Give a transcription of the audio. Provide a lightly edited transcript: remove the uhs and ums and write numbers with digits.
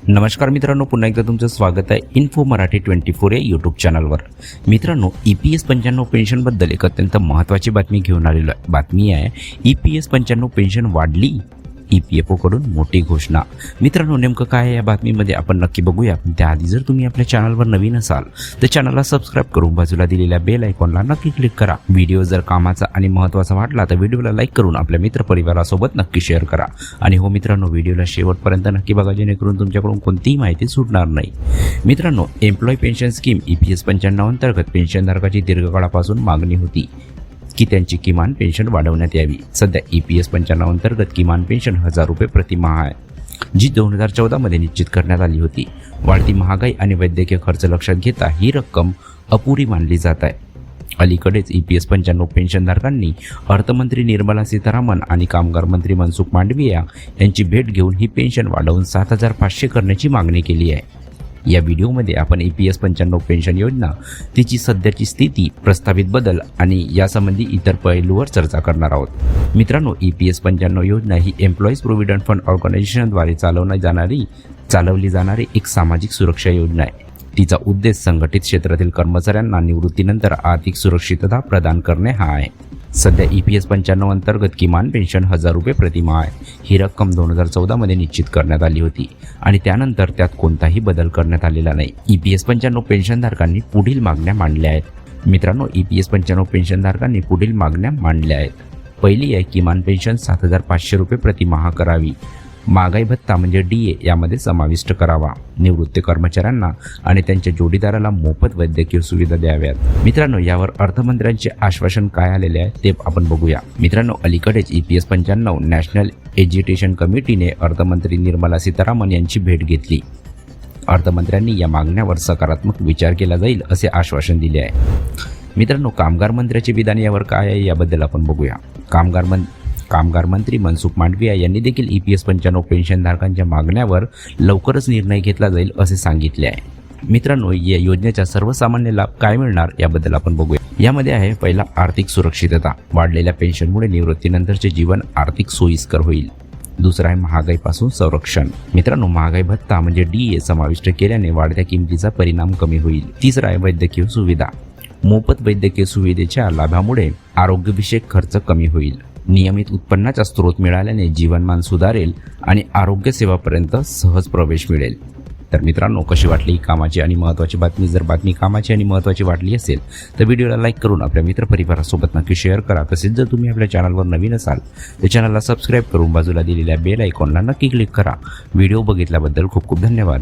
नमस्कार मित्रांनो, पुन्हा एकदा तुमचं स्वागत आहे इन्फो मराठी 24 या यूट्यूब चॅनलवर. मित्रांनो, EPS 95 पेन्शनबद्दल एक अत्यंत महत्त्वाची बातमी घेऊन आलेलो आहे. बातमी आहे EPS 95 पेन्शन वाढली, EPFO कडून मोठी घोषणा. मित्रांनो, नेमकं काय आहे या बातमीमध्ये आपण नक्की बघूया. पण त्याआधी जर तुम्ही आपल्या चॅनलवर नवीन असाल तर चॅनलला सबस्क्राईब करून बाजूला दिलेल्या बेल आयकॉनला नक्की क्लिक करा. व्हिडिओ जर कामाचा आणि महत्त्वाचा वाटला तर व्हिडिओला लाईक करून आपल्या मित्रपरिवारासोबत नक्की शेअर करा. आणि हो मित्रांनो, व्हिडिओला शेवटपर्यंत नक्की बघा, जेणेकरून तुमच्याकडून कोणतीही माहिती सुटणार नाही. मित्रांनो, एम्प्लॉय पेन्शन स्कीम EPS 95 अंतर्गत पेन्शनधारकाची दीर्घकाळापासून मागणी होती की त्यांची किमान पेन्शन वाढवण्यात यावी. सध्या EPS 95 अंतर्गत किमान पेन्शन 1000 रुपये प्रतिमाह आहे, जी 2014 मध्ये निश्चित करण्यात आली होती. वाढती महागाई आणि वैद्यकीय खर्च लक्षात घेता ही रक्कम अपुरी मानली जात आहे. अलीकडेच EPS 95 पेन्शनधारकांनी अर्थमंत्री निर्मला सीतारामन आणि कामगार मंत्री मनसुख मांडविया यांची भेट घेऊन ही पेन्शन वाढवून 7500 करण्याची मागणी केली आहे. या व्हिडिओमध्ये आपण EPS 95 पेन्शन योजना, तिची सध्याची स्थिती, प्रस्तावित बदल आणि यासंबंधी इतर पैलूवर चर्चा करणार आहोत. मित्रांनो, EPS 95 योजना ही एम्प्लॉईज प्रोव्हिडंट फंड ऑर्गनायझेशनद्वारे चालवली जाणारी एक सामाजिक सुरक्षा योजना आहे. तिचा उद्देश संघटित क्षेत्रातील कर्मचाऱ्यांना निवृत्तीनंतर आर्थिक सुरक्षितता प्रदान करणे हा आहे. सध्या EPS 95 अंतर्गत किमान पेन्शन 1000 रुपये प्रतिमाह आहे. ही रक्कम 2014 मध्ये निश्चित करण्यात आली होती आणि त्यानंतर त्यात कोणताही बदल करण्यात आलेला नाही. EPS 95 पेन्शनधारकांनी पुढील मागण्या मांडल्या आहेत. मित्रांनो, EPS 95 पेन्शनधारकांनी पुढील मागण्या मांडल्या आहेत. पहिली आहे, किमान पेन्शन 7500 रुपये प्रतिमाह करावी. महागाई भत्ता म्हणजे DA यामध्ये समाविष्ट करावा. निवृत्त कर्मचाऱ्यांना आणि त्यांच्या जोडीदाराला मोफत वैद्यकीय सुविधा द्याव्यात. मित्रांनो, यावर अर्थमंत्र्यांचे आश्वासन काय आलेले आहे ते आपण बघूया. मित्रांनो, अलीकडेच EPS 95 नॅशनल एज्युटेशन कमिटीने अर्थमंत्री निर्मला सीतारामन यांची भेट घेतली. अर्थमंत्र्यांनी या मागण्यावर सकारात्मक विचार केला जाईल असे आश्वासन दिले आहे. मित्रांनो, कामगार मंत्र्याचे विधान यावर काय आहे याबद्दल आपण बघूया. कामगार मंत्री मनसुख मांडविया यांनी देखील EPS 95 पेन्शनधारकांच्या मागण्यावर लवकरच निर्णय घेतला जाईल असे सांगितले आहे. मित्रांनो, या योजनेचा सर्वसामान्य लाभ काय मिळणार याबद्दल आपण बघूया. यामध्ये आहे, पहिला, आर्थिक सुरक्षितता. वाढलेल्या पेन्शनमुळे निवृत्तीनंतरचे जीवन आर्थिक सोयीस्कर होईल. दुसरा आहे, महागाईपासून संरक्षण. मित्रांनो, महागाई भत्ता म्हणजे DA समाविष्ट केल्याने वाढत्या किमतीचा परिणाम कमी होईल. तिसरा आहे, वैद्यकीय सुविधा. मोफत वैद्यकीय सुविधेच्या लाभामुळे आरोग्यविषयक खर्च कमी होईल. नियमित उत्पन्नाचा स्रोत मिळाल्याने जीवनमान सुधारेल आणि आरोग्य सेवापर्यंत सहज प्रवेश मिळेल. तर मित्रांनो, कशी वाटली ही कामाची आणि महत्त्वाची बातमी? जर बातमी कामाची आणि महत्त्वाची वाटली असेल तर व्हिडिओला लाईक करून आपल्या मित्रपरिवारासोबत नक्की शेअर करा. तसेच जर तुम्ही आपल्या चॅनलवर नवीन असाल तर चॅनलला सबस्क्राईब करून बाजूला दिलेल्या बेल आयकॉनला नक्की क्लिक करा. व्हिडिओ बघितल्याबद्दल खूप खूप धन्यवाद.